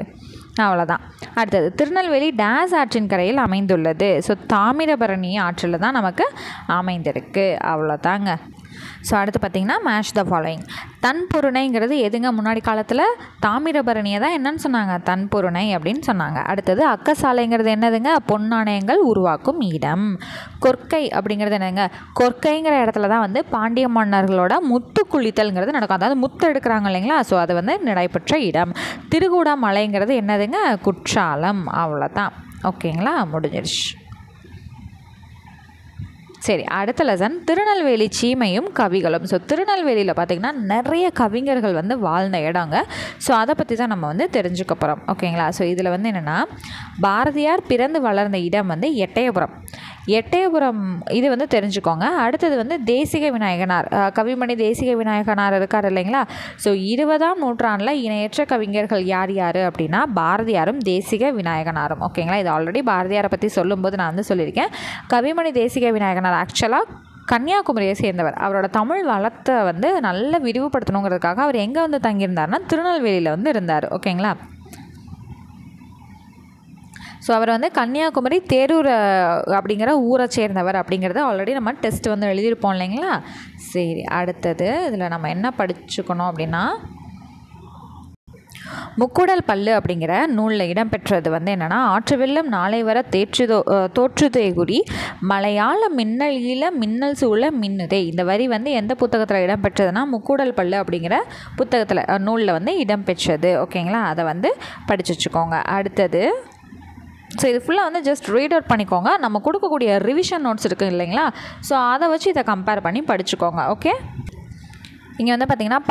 அவ்வளோதான். அடுத்தது, திருநெல்வேலி டேஸ் ஆற்றின் கரையில் அமைந்துள்ளது. ஸோ தாமிரபரணி ஆற்றில் தான் நமக்கு அமைந்திருக்கு. அவ்வளோதாங்க. ஸோ அடுத்து பார்த்திங்கன்னா மேட்ச் த ஃபாலோயிங். தன்பொருணைங்கிறது எதுங்க? முன்னாடி காலத்தில் தாமிரபரணியை தான் என்னன்னு சொன்னாங்க? தன்பொருணை அப்படின்னு சொன்னாங்க. அடுத்தது, அக்கசாலைங்கிறது என்னதுங்க? பொன்னாணயங்கள் உருவாக்கும் இடம். கொற்கை அப்படிங்கிறது என்னங்க? கொற்கைங்கிற இடத்துல தான் வந்து பாண்டிய மன்னர்களோட முத்து குளித்தல்ங்கிறது நடக்கும். அதாவது முத்து எடுக்கிறாங்க இல்லைங்களா? ஸோ அது வந்து நடைபெற்ற இடம். திருகூடமலைங்கிறது என்னதுங்க? குற்றாலம். அவ்வளோதான். ஓகேங்களா? முடிஞ்சிருச்சு. சரி, அடுத்த லெசன் திருநெல்வேலி சீமையும் கவிகளும். ஸோ திருநெல்வேலியில் பார்த்திங்கன்னா நிறைய கவிஞர்கள் வந்து வாழ்ந்த இடங்க. ஸோ அதை பற்றி தான் நம்ம வந்து தெரிஞ்சுக்க போகிறோம். ஓகேங்களா? ஸோ இதில் வந்து என்னென்னா, பாரதியார் பிறந்து வளர்ந்த இடம் வந்து எட்டயபுரம். எட்டயபுரம் இது வந்து தெரிஞ்சுக்கோங்க. அடுத்தது வந்து தேசிக விநாயகனார், கவிமணி தேசிக விநாயகனார் இருக்கார் இல்லைங்களா? ஸோ 20ஆம் நூற்றாண்டில் இணையற்ற கவிஞர்கள் யார் யார் அப்படின்னா பாரதியாரும் தேசிக விநாயகனாரும். ஓகேங்களா? இது ஆல்ரெடி பாரதியாரை பற்றி சொல்லும்போது நான் வந்து சொல்லியிருக்கேன். கவிமணி தேசிக விநாயகனார் ஆக்சுவலாக கன்னியாகுமரியை சேர்ந்தவர். அவரோட தமிழ் வளத்தை வந்து நல்லா விரிவுபடுத்தணுங்கிறதுக்காக அவர் எங்கே வந்து தங்கியிருந்தார்னா திருநெல்வேலியில் வந்து இருந்தார். ஓகேங்களா? ஸோ அவர் வந்து கன்னியாகுமரி தேரூர் அப்படிங்கிற ஊரை சேர்ந்தவர் அப்படிங்கிறத ஆல்ரெடி நம்ம டெஸ்ட் வந்து எழுதியிருப்போம் இல்லைங்களா? சரி, அடுத்தது இதில் நம்ம என்ன படிச்சுக்கணும் அப்படின்னா, முக்கூடல் பல்லு அப்படிங்கிற நூலில் இடம்பெற்றது வந்து என்னென்னா, ஆற்று வெள்ளம் நாளை வர தோற்றுதே குறி மலையாள மின்னல் ஈழ மின்னல் சூழ மின்னுதே. இந்த வரி வந்து எந்த புத்தகத்தில் இடம்பெற்றதுன்னா, முக்கூடல் பல்லு அப்படிங்கிற புத்தகத்தில் நூலில் வந்து இடம்பெற்றது. ஓகேங்களா, அதை வந்து படிச்சு வச்சுக்கோங்க. அடுத்தது, ஸோ இது ஃபுல்லாக வந்து ஜஸ்ட் ரீட் அவுட் பண்ணிக்கோங்க. நம்ம கொடுக்கக்கூடிய ரிவிஷன் நோட்ஸ் இருக்குது இல்லைங்களா, ஸோ அதை வச்சு இதை கம்பேர் பண்ணி படிச்சுக்கோங்க. ஓகே, இங்கே வந்து பார்த்திங்கன்னா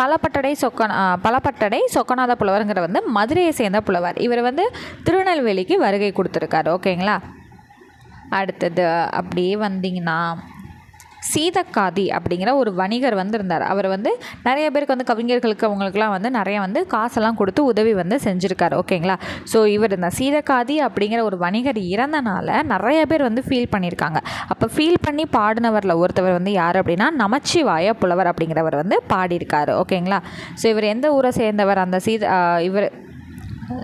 பலப்பட்டடை சொக்கநாத புலவருங்கிற வந்து மதுரையை சேர்ந்த புலவர். இவர் வந்து திருநெல்வேலிக்கு வருகை கொடுத்துருக்காரு. ஓகேங்களா, அடுத்தது அப்படியே வந்திங்கன்னா, சீதக்காதி அப்படிங்கிற ஒரு வணிகர் வந்து இருந்தார். அவர் வந்து நிறைய பேருக்கு வந்து கவிஞர்களுக்கு அவங்களுக்குலாம் வந்து நிறைய வந்து காசெல்லாம் கொடுத்து உதவி வந்து செஞ்சுருக்காரு. ஓகேங்களா, ஸோ இவர் இந்த சீதக்காதி அப்படிங்கிற ஒரு வணிகர் இறந்தனால நிறைய பேர் வந்து ஃபீல் பண்ணியிருக்காங்க. அப்போ ஃபீல் பண்ணி பாடினவரில் ஒருத்தவர் வந்து யார் அப்படின்னா, நமச்சிவாய புலவர் அப்படிங்கிறவர் வந்து பாடியிருக்காரு. ஓகேங்களா, ஸோ இவர் எந்த ஊரை சேர்ந்தவர்? அந்த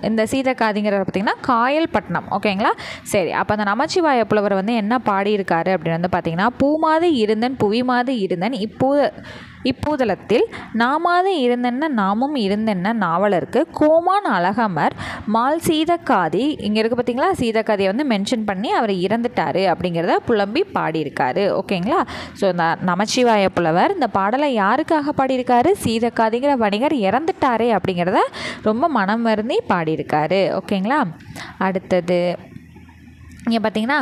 இந்த சீதக்காதிங்கிறவர் பார்த்திங்கன்னா காயல்பட்டினம். ஓகேங்களா, சரி. அப்போ அந்த நமச்சிவாய புலவர் வந்து என்ன பாடியிருக்காரு அப்படின்னு வந்து பார்த்திங்கன்னா, பூமாது இருந்தன் புவிமாது இருந்தன் இப்பூதலத்தில் நாமாது இருந்தென்ன நாமும் இருந்தென்ன நாவலருக்கு கோமான் அழகமர் மால் சீதக்காதி. இங்கே இருக்குது பார்த்திங்களா, சீதக்காதியை வந்து மென்ஷன் பண்ணி அவர் இறந்துட்டார் அப்படிங்கிறத புலம்பி பாடியிருக்காரு. ஓகேங்களா, ஸோ இந்த நமச்சிவாய புலவர் இந்த பாடலை யாருக்காக பாடியிருக்காரு? சீதக்காதிங்கிற வணிகர் இறந்துட்டாரே அப்படிங்கிறத ரொம்ப மனம் வருந்தி பாடியிருக்காரு. ஓகேங்களா, அடுத்தது இங்கே பார்த்திங்கன்னா,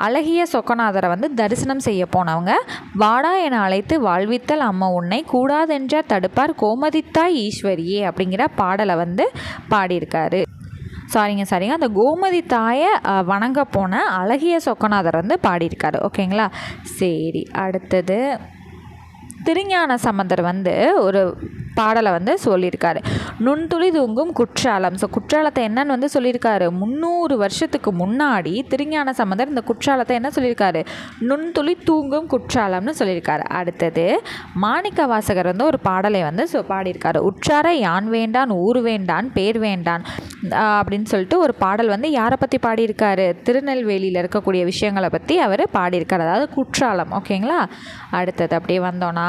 அழகிய சொக்கநாதரை வந்து தரிசனம் செய்ய போனவங்க வாடா என அழைத்து வாழ்வித்தல் அம்மா உன்னை கூடாதென்ற தடுப்பார் கோமதித்தாய் ஈஸ்வரியே அப்படிங்கிற பாடலை வந்து பாடியிருக்காரு. சாரிங்க அந்த கோமதி தாயை வணங்க போன அழகிய சொக்கநாதர் வந்து பாடியிருக்காரு. ஓகேங்களா, சரி. அடுத்தது திருஞான சம்பந்தர் வந்து ஒரு பாடலை வந்து சொல்லியிருக்காரு, நுண்துளி தூங்கும் குற்றாலம். ஸோ குற்றாலத்தை என்னன்னு வந்து சொல்லியிருக்காரு, 300 வருஷத்துக்கு முன்னாடி திருஞான சம்பந்தர் இந்த குற்றாலத்தை என்ன சொல்லியிருக்காரு, நுண்துளி தூங்கும் குற்றாலம்னு சொல்லியிருக்காரு. அடுத்தது மாணிக்க வாசகர் வந்து ஒரு பாடலை வந்து பாடியிருக்காரு, உற்றார யான் வேண்டான் ஊர் வேண்டான் பேர் வேண்டான் அப்படின்னு சொல்லிட்டு ஒரு பாடல் வந்து யாரை பற்றி பாடியிருக்காரு, திருநெல்வேலியில் இருக்கக்கூடிய விஷயங்களை பற்றி அவர் பாடியிருக்காரு, அதாவது குற்றாலம். ஓகேங்களா, அடுத்தது அப்படியே வந்தோன்னா,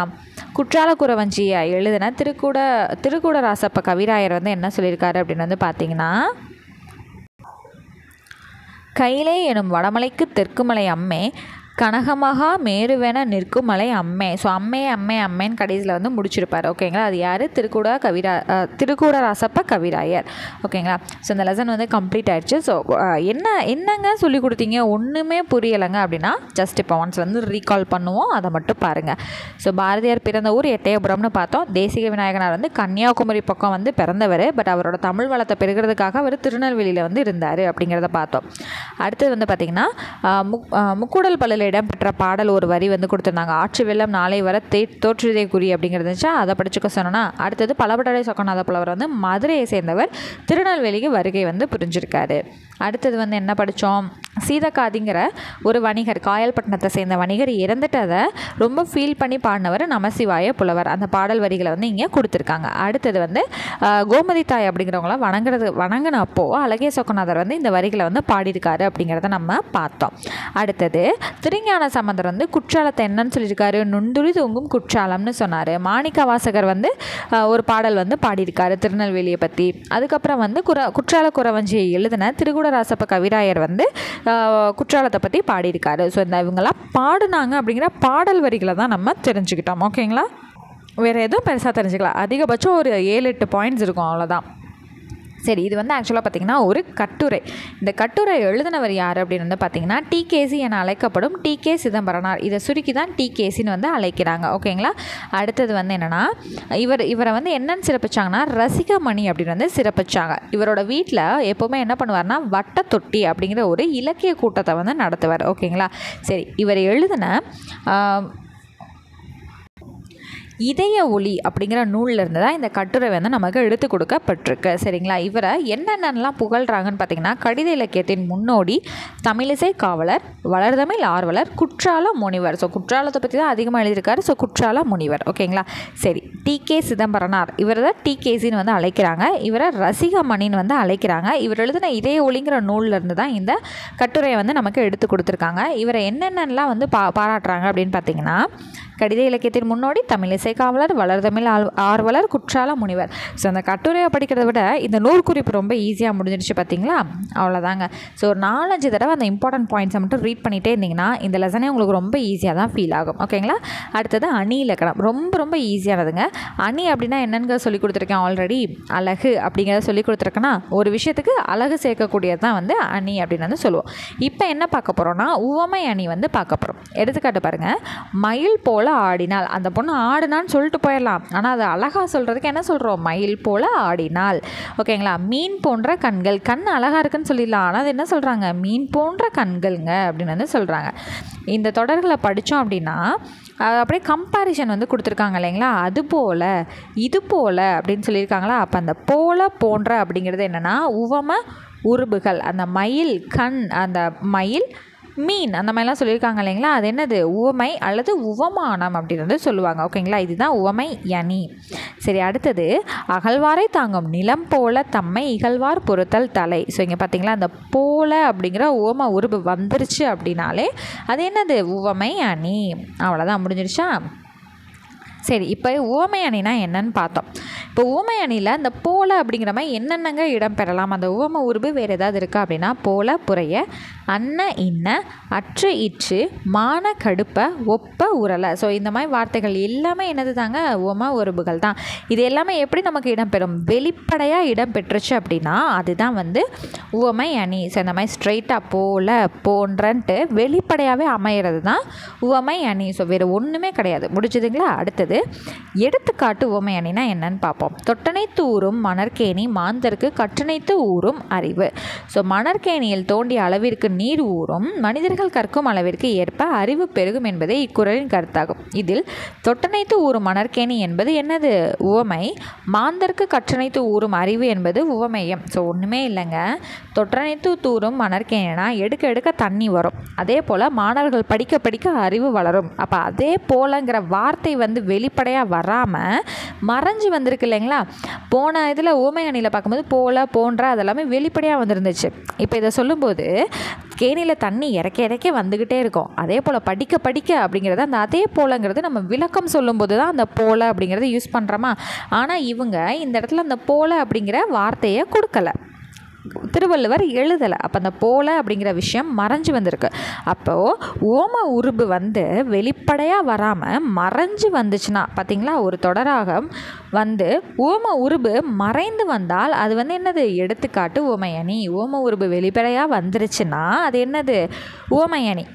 குற்றால குறவஞ்சியை எழுதின திருக்கூட ராசப்ப கவிராயர் வந்து என்ன சொல்லியிருக்காரு அப்படின்னு வந்து பார்த்தீங்கன்னா, கையிலே எனும் வடமலைக்கு தெற்குமலை அம்மே கனகமகா மேருவென நிற்கும் மலை அம்மே. ஸோ அம்மேன்னு கடைசியில் வந்து முடிச்சிருப்பார். ஓகேங்களா, அது யார்? திருக்கூட ராசப்ப கவிராயர். ஓகேங்களா, ஸோ இந்த லெசன் வந்து கம்ப்ளீட் ஆயிடுச்சு. ஸோ என்னங்க சொல்லி கொடுத்தீங்க, ஒன்றுமே புரியலைங்க அப்படின்னா ஜஸ்ட் இப்போ ஒன்ஸ் வந்து ரீகால் பண்ணுவோம், அதை மட்டும் பாருங்கள். ஸோ பாரதியார் பிறந்த ஊர் எட்டயபுரம்னு பார்த்தோம். தேசிக விநாயகனார் வந்து கன்னியாகுமரி பக்கம் வந்து பிறந்தவர். பட் அவரோட தமிழ் வளத்தை பெறுகிறதுக்காக அவர் திருநெல்வேலியில் வந்து இருந்தார் அப்படிங்கிறத பார்த்தோம். அடுத்தது வந்து பார்த்திங்கன்னா, முக்கூடல் பல்லில் இடம்பெற்ற பாடல் ஒரு வரி வந்து கொடுத்துருந்தாங்க, ஆற்று வெள்ளம் நாளை வர தோற்றுதே குறி அப்படிங்கிறது இருந்துச்சா, அதை படிச்சுக்க சொன்னோன்னா. அடுத்தது பலப்பட்டடை சொக்கநாத புலவர் வந்து மதுரையை சேர்ந்தவர், திருநெல்வேலிக்கு வருகை வந்து புரிஞ்சிருக்காரு. அடுத்தது வந்து என்ன படித்தோம், சீதக்காதிங்கிற ஒரு வணிகர், காயல்பட்டினத்தை சேர்ந்த வணிகர் இறந்துட்டதை ரொம்ப ஃபீல் பண்ணி பாடினவர் நமசிவாய புலவர். அந்த பாடல் வரிகளை வந்து இங்கே கொடுத்துருக்காங்க. அடுத்தது வந்து கோமதி தாய் அப்படிங்கிறவங்கள வணங்கினப்போ அழகிய சொக்கநாதர் வந்து இந்த வரிகளை வந்து பாடியிருக்காரு அப்படிங்கிறத நம்ம பார்த்தோம். அடுத்தது திருஞான சம்பந்தர் வந்து குற்றாலத்தை என்னன்னு சொல்லியிருக்காரு, நுண்துளி தூங்கும் குற்றாலம்னு சொன்னார். மாணிக்க வாசகர் வந்து ஒரு பாடல் வந்து பாடியிருக்காரு திருநெல்வேலியை பற்றி. அதுக்கப்புறம் வந்து குற்றால குறவஞ்சியை எழுதின திருக்கூடராசப்ப கவிராயர் வந்து குற்றாலத்தை பற்றி பாடியிருக்காரு. ஸோ இந்த இவங்கெல்லாம் பாடினாங்க அப்படிங்கிற பாடல் வரிகளை தான் நம்ம தெரிஞ்சுக்கிட்டோம். ஓகேங்களா, வேறு எதுவும் பெருசாக தெரிஞ்சுக்கலாம், அதிகபட்சம் ஒரு 7-8 பாயிண்ட்ஸ் இருக்கும், அவ்வளோதான். சரி, இது வந்து ஆக்சுவலாக பார்த்திங்கன்னா ஒரு கட்டுரை. இந்த கட்டுரை எழுதினவர் யார் அப்படின்னு வந்து பார்த்திங்கன்னா, டிகேசி என அழைக்கப்படும் டிகே சிதம்பரனார். இதை சுருக்கி தான் டிகேசின்னு வந்து அழைக்கிறாங்க. ஓகேங்களா, அடுத்தது வந்து என்னென்னா, இவரை வந்து என்னென்னு சிறப்பிச்சாங்கன்னா ரசிகமணி அப்படின்னு வந்து சிறப்பிச்சாங்க. இவரோட வீட்டில் எப்போவுமே என்ன பண்ணுவார்னா வட்ட தொட்டி அப்படிங்கிற ஒரு இலக்கிய கூட்டத்தை வந்து நடத்துவார். ஓகேங்களா, சரி. இவர் எழுதின இதய ஒளி அப்படிங்கிற நூலில் இருந்து தான் இந்த கட்டுரை வந்து நமக்கு எடுத்து கொடுக்கப்பட்டிருக்கு. சரிங்களா, இவரை என்னென்னலாம் புகழ்கிறாங்கன்னு பார்த்தீங்கன்னா, கடித இலக்கியத்தின் முன்னோடி, தமிழிசை காவலர், வளர்தமிழ் ஆர்வலர், குற்றால முனிவர். ஸோ குற்றாலத்தை பற்றி தான் அதிகமாக எழுதியிருக்காரு. ஸோ குற்றால முனிவர். ஓகேங்களா, சரி. டிகே சிதம்பரனார், இவர் தான் டிகேசின்னு வந்து அழைக்கிறாங்க. இவரை ரசிகமணின்னு வந்து அழைக்கிறாங்க. இவர் எழுதின இதய ஒளிங்கிற நூலில் இருந்து தான் இந்த கட்டுரையை வந்து நமக்கு எடுத்து கொடுத்துருக்காங்க. இவரை என்னென்னலாம் வந்து பாராட்டுறாங்க அப்படின்னு பார்த்தீங்கன்னா, கடித இலக்கியத்தின் முன்னோடி, தமிழிசை காவலர், வளர்தமிழ் ஆர்வலர், குற்றால முனிவர். ஸோ அந்த கட்டுரையை படிக்கிறத விட இந்த நூற்குறிப்பு ரொம்ப ஈஸியாக முடிஞ்சிடுச்சு பார்த்தீங்களா? அவ்வளோதாங்க. ஸோ 4-5 தடவை அந்த இம்பார்ட்டன்ட் பாயிண்ட்ஸை மட்டும் ரீட் பண்ணிகிட்டே இருந்தீங்கன்னா இந்த லெசனே உங்களுக்கு ரொம்ப ஈஸியாக தான் ஃபீல் ஆகும். ஓகேங்களா? அடுத்தது அணி இலக்கணம். ரொம்ப ரொம்ப ஈஸியானதுங்க. அணி அப்படின்னா என்னென்னு சொல்லி கொடுத்துருக்கேன் ஆல்ரெடி. அழகு அப்படிங்கிறத சொல்லி கொடுத்துருக்கேன்னா ஒரு விஷயத்துக்கு அழகு சேர்க்கக்கூடியது தான் வந்து அணி அப்படின்னு வந்து சொல்லுவோம். இப்போ என்ன பார்க்க போகிறோம்னா உவமை அணி வந்து பார்க்க போகிறோம். எடுத்துக்காட்டு பாருங்கள். மயில் போல ஆடினாள். அந்த பொண்ணு ஆடினான்னு சொல்லிட்டு போயிடலாம், ஆனால் அதை அழகாக சொல்கிறதுக்கு என்ன சொல்கிறோம்? மயில் போல ஆடினாள். ஓகேங்களா? மீன் போன்ற கண்கள். கண் அழகாக இருக்குன்னு சொல்லிடலாம், ஆனால் அது என்ன சொல்கிறாங்க? மீன் போன்ற கண்கள்ங்க அப்படின்னு வந்து சொல்கிறாங்க. இந்த தொடர்களை படித்தோம் அப்படின்னா அப்படியே கம்பேரிஷன் வந்து கொடுத்துருக்காங்க இல்லைங்களா? அது போல் இது போல் அப்படின்னு சொல்லியிருக்காங்களா? அப்போ அந்த போல போன்ற அப்படிங்கிறது என்னென்னா உவம உருபுகள். அந்த மயில், கண், அந்த மயில், மீன், அந்த மாதிரிலாம் சொல்லியிருக்காங்க இல்லைங்களா? அது என்னது? உவமை அல்லது உவமானம் அப்படின்னு வந்து சொல்லுவாங்க. ஓகேங்களா? இதுதான் உவமை அணி. சரி, அடுத்தது அகழ்வாரை தாங்கும் நிலம் போல தம்மை இகழ்வார் பொறுத்தல் தலை. ஸோ இங்கே பார்த்தீங்களா, அந்த போல அப்படிங்கிற உவம உருபு வந்துருச்சு அப்படின்னாலே அது என்னது? உவமை அணி. அவ்வளோதான், முடிஞ்சிருச்சா? சரி, இப்போ உவமை அணினா என்னன்னு பார்த்தோம். இப்போ உவமை அணியில் அந்த போல அப்படிங்கிற மாதிரி என்னென்னங்க இடம் பெறலாம்? அந்த உவம உருபு வேறு ஏதாவது இருக்கா அப்படின்னா போல, புறைய, அன்ன, இன்ன, அற்று, இற்று, மான, கடுப்ப, ஒப்ப, உரலை. ஸோ இந்த மாதிரி வார்த்தைகள் எல்லாமே என்னது தாங்க? உவம உருபுகள் தான். இது எல்லாமே எப்படி நமக்கு இடம்பெறும்? வெளிப்படையாக இடம் பெற்றுச்சு அப்படின்னா அதுதான் வந்து உவமை அணி. ஸோ இந்த மாதிரி ஸ்ட்ரெயிட்டாக போல, போன்றன்ட்டு வெளிப்படையாகவே அமையிறது தான் உவமை அணி. ஸோ வேறு ஒன்றுமே கிடையாது. முடிச்சதுங்களா? அடுத்தது எடுத்துக்காட்டு உவமை அணினா என்னன்னு பார்ப்போம். தொட்டனைத்து ஊரும் மணற்கேணி மாந்தருக்கு கற்றனைத்து ஊரும் அறிவு. ஸோ மணற்கேணியில் தோண்டிய அளவிற்கு நீர் ஊறும், மனிதர்கள் கற்கும் அளவிற்கு ஏற்ப அறிவு பெருகும் என்பதே இக்குறளின் கருத்தாகும். இதில் தொட்டனைத்து ஊரும் மணற்கேணி என்பது என்னது? உவமை. மாந்தருக்கு கற்றனைத்து ஊரும் அறிவு என்பது உவமையம். ஸோ ஒன்றுமே இல்லைங்க. தொட்டனைத்து தூரும் மணற்கேணினா எடுக்க எடுக்க தண்ணி வரும், அதே போல் மாணவர்கள் படிக்க படிக்க அறிவு வளரும். அப்போ அதே போலங்கிற வார்த்தை வந்து வெளிப்படையாக வராமல் மறைஞ்சு வந்திருக்கு இல்லைங்களா? போன இதில் உவமை அணியில் பார்க்கும்போது போல, போன்ற அதெல்லாமே வெளிப்படையாக வந்துருந்துச்சு. இப்போ இதை சொல்லும்போது கேணியில் தண்ணி இறக்க இறக்க வந்துக்கிட்டே இருக்கும், அதே போல் படிக்க படிக்க அப்படிங்கிறது அந்த அதே போலங்கிறது நம்ம விளக்கம் சொல்லும்போது தான் அந்த போல அப்படிங்கிறத யூஸ் பண்ணுறோமா? ஆனால் இவங்க இந்த இடத்துல அந்த போல அப்படிங்கிற வார்த்தையை கொடுக்கலை, திருவள்ளுவர் எழுதலை. அப்போ அந்த போல அப்படிங்கிற விஷயம் மறைஞ்சு வந்திருக்கு. அப்போது ஓம உருபு வந்து வெளிப்படையாக வராமல் மறைஞ்சு வந்துச்சுன்னா பார்த்தீங்களா, ஒரு தொடராக வந்து ஓம உருபு மறைந்து வந்தால் அது வந்து என்னது? எடுத்துக்காட்டு உவமையணி. ஓம உருபு வெளிப்படையாக வந்துருச்சுன்னா அது என்னது? உவமையணி.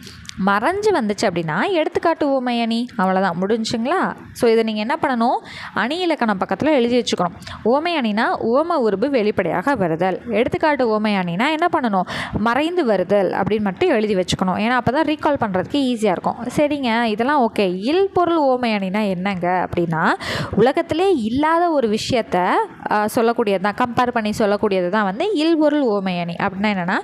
மறைஞ்சு வந்துச்சு அப்படின்னா எடுத்துக்காட்டு உவமையணி. அவ்வளோதான், முடிஞ்சுங்களா? ஸோ இதை நீங்கள் என்ன பண்ணணும்? அணி இலக்கணம் பக்கத்தில் எழுதி வச்சுக்கணும். உவமை அணினா உவம உருபு வெளிப்படையாக வருதல், எடுத்துக்காட்டு உவமை அணினா என்ன பண்ணணும்? மறைந்து வருதல் அப்படின்னு மட்டும் எழுதி வச்சுக்கணும். ஏன்னா அப்போ தான் ரீகால் பண்ணுறதுக்கு ஈஸியாக இருக்கும். சரிங்க, இதெல்லாம் ஓகே. இல் பொருள் உவமை அணினா என்னங்க அப்படின்னா உலகத்திலே இல்லாத ஒரு விஷயத்தை சொல்லக்கூடியது தான், கம்பேர் பண்ணி சொல்லக்கூடியது தான் வந்து இல் பொருள் உவமை அணி. அப்படின்னா என்னென்னா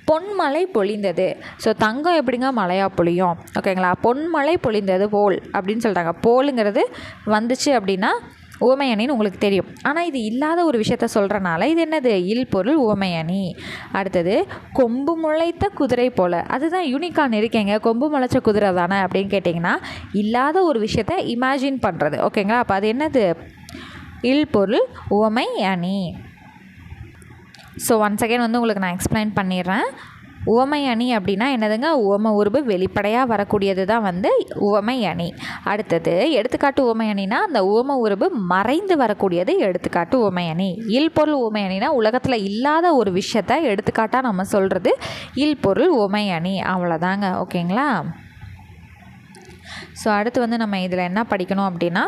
பொன்மழை பொழிந்தது. ஸோ தங்கம் எப்படிங்க மழையாக பொழியும்? ஓகேங்களா? பொன்மழை பொழிந்தது போல் அப்படின்னு சொல்கிறாங்க. போலுங்கிறது வந்துச்சு அப்படின்னா உவமையணின்னு உங்களுக்கு தெரியும். ஆனால் இது இல்லாத ஒரு விஷயத்த சொல்கிறனால இது என்னது? இல் பொருள் உவமையணி. அடுத்தது கொம்பு முளைத்த குதிரை போல். அதுதான் யூனிகான் இருக்கேங்க, கொம்பு முளைச்ச குதிரை தானே அப்படின்னு கேட்டிங்கன்னா இல்லாத ஒரு விஷயத்த இமேஜின் பண்ணுறது. ஓகேங்களா? அப்போ அது என்னது? இல் பொருள் உவமை அணி. ஸோ ஒன்ஸ் அகெயின் வந்து உங்களுக்கு நான் எக்ஸ்பிளைன் பண்ணிடுறேன். உவமை அணி அப்படின்னா என்னதுங்க? உவம உருபு வெளிப்படையாக வரக்கூடியது தான் வந்து உவமை அணி. அடுத்தது எடுத்துக்காட்டு உவமை அணினா அந்த உவம உருபு மறைந்து வரக்கூடியது எடுத்துக்காட்டு உவமை அணி. இல் பொருள் உவமை அணினா உலகத்தில் இல்லாத ஒரு விஷயத்தை எடுத்துக்காட்டாக நம்ம சொல்கிறது இல் பொருள் உவமை அணி. அவ்வளோதாங்க. ஓகேங்களா? ஸோ அடுத்து வந்து நம்ம இதில் என்ன படிக்கணும் அப்படின்னா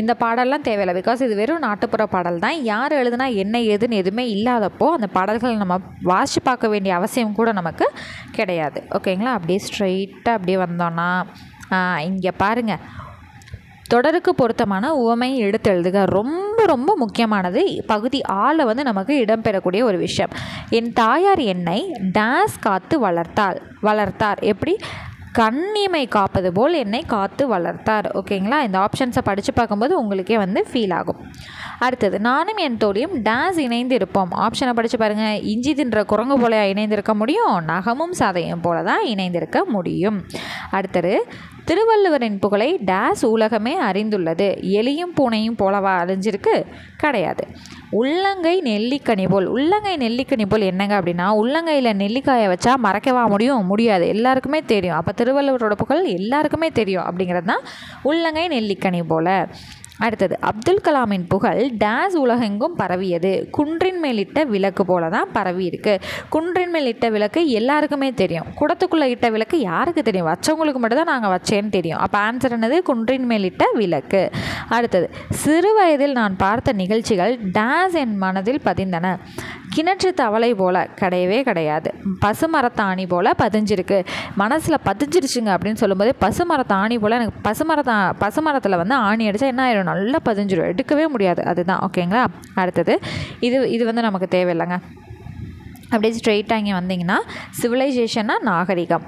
இந்த பாடல்லாம் தேவையில்லை, பிகாஸ் இது வெறும் நாட்டுப்புற பாடல் தான். யார் எழுதுனா என்ன ஏதுன்னு எதுவுமே இல்லாதப்போ அந்த பாடல்களை நம்ம வாசித்து பார்க்க வேண்டிய அவசியம் கூட நமக்கு கிடையாது. ஓகேங்களா? அப்படியே ஸ்ட்ரெயிட்டாக அப்படியே வந்தோன்னா இங்கே பாருங்கள், தொடருக்கு பொருத்தமான உவமை எடுத்து எழுதுக. ரொம்ப ரொம்ப முக்கியமானது. பகுதி ஆள வந்து நமக்கு இடம்பெறக்கூடிய ஒரு விஷயம். என் தாயார் என்னை டேஸ் காத்து வளர்த்தார். எப்படி? கண்ணிமை காப்பது போல் என்னை காத்து வளர்த்தார். ஓகேங்களா? இந்த ஆப்ஷன்ஸை படித்து பார்க்கும்போது உங்களுக்கே வந்து ஃபீல் ஆகும். அடுத்தது நானும் என் தோழியும் டேஸ் இணைந்து இருப்போம். ஆப்ஷனை படித்து பாருங்கள். இஞ்சி தின்ற குரங்கு போல இணைந்திருக்க முடியும், நகமும் சதையும் போல தான் இணைந்திருக்க முடியும். அடுத்தது திருவள்ளுவரின் புகழை டேஸ் உலகமே அறிந்துள்ளது. எலியும் பூனையும் போலவா அறிஞ்சிருக்கு? கிடையாது. உள்ளங்கை நெல்லிக்கனி போல். உள்ளங்கை நெல்லிக்கனி போல் என்னங்க அப்படின்னா, உள்ளங்கையில் நெல்லிக்காயை வச்சா மறைக்கவா முடியாது, எல்லாருக்குமே தெரியும். அப்போ திருவள்ளுவரோட புகழ் எல்லாருக்குமே தெரியும் அப்படிங்கிறது தான் உள்ளங்கை நெல்லிக்கனி போல். அடுத்தது, அப்துல் கலாமின் புகழ் டேஸ் உலகெங்கும் பரவியது. குன்றின் மேலிட்ட விளக்கு போல தான் பரவி இருக்கு. குன்றின் மேல் இட்ட விளக்கு எல்லாருக்குமே தெரியும். குடத்துக்குள்ளே இட்ட விளக்கு யாருக்கு தெரியும்? வச்சவங்களுக்கு மட்டும் தான் நாங்கள் வச்சேன்னு தெரியும். அப்போ ஆன்சர் என்னது? குன்றின் மேலிட்ட விளக்கு. அடுத்தது, சிறு வயதில் நான் பார்த்த நிகழ்ச்சிகள் டேஸ் என் மனதில் பதிந்தன. கிணற்று தவளை போல கிடையவே கிடையாது. பசுமரத்தாணி போல் பதிஞ்சிருக்கு. மனசில் பதிஞ்சிருச்சுங்க அப்படின்னு சொல்லும்போது பசுமரத்தாணி போல் எனக்கு பசுமரத்தில் வந்து ஆணி அடித்தா என்ன ஆயிடும்? நல்லா பதிஞ்சிடும், எடுக்கவே முடியாது. அதுதான். ஓகேங்களா? அடுத்தது, இது வந்து நமக்கு தேவையில்லைங்க. அப்படியே ஸ்ட்ரெயிட்டாக இங்கே வந்தீங்கன்னா, சிவிலைசேஷன்னா நாகரிகம்,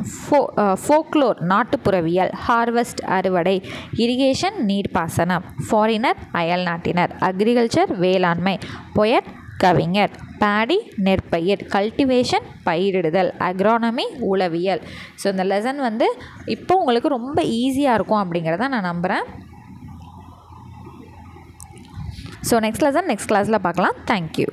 ஃபோக்லோர் நாட்டுப்புறவியல், ஹார்வெஸ்ட் அறுவடை, இரிகேஷன் நீர்ப்பாசனம், ஃபாரினர் அயல் நாட்டினர், அக்ரிகல்ச்சர் வேளாண்மை, பொயட் கவிஞர், பேடி நெற்பயிர், கல்டிவேஷன் பயிரிடுதல், அக்ரானமி உளவியல். ஸோ இந்த லெசன் வந்து இப்போ உங்களுக்கு ரொம்ப ஈஸியாக இருக்கும் அப்படிங்கிறத நான் நம்புகிறேன். ஸோ நெக்ஸ்ட் லெசன் நெக்ஸ்ட் கிளாஸில் பார்க்கலாம். தேங்க்யூ.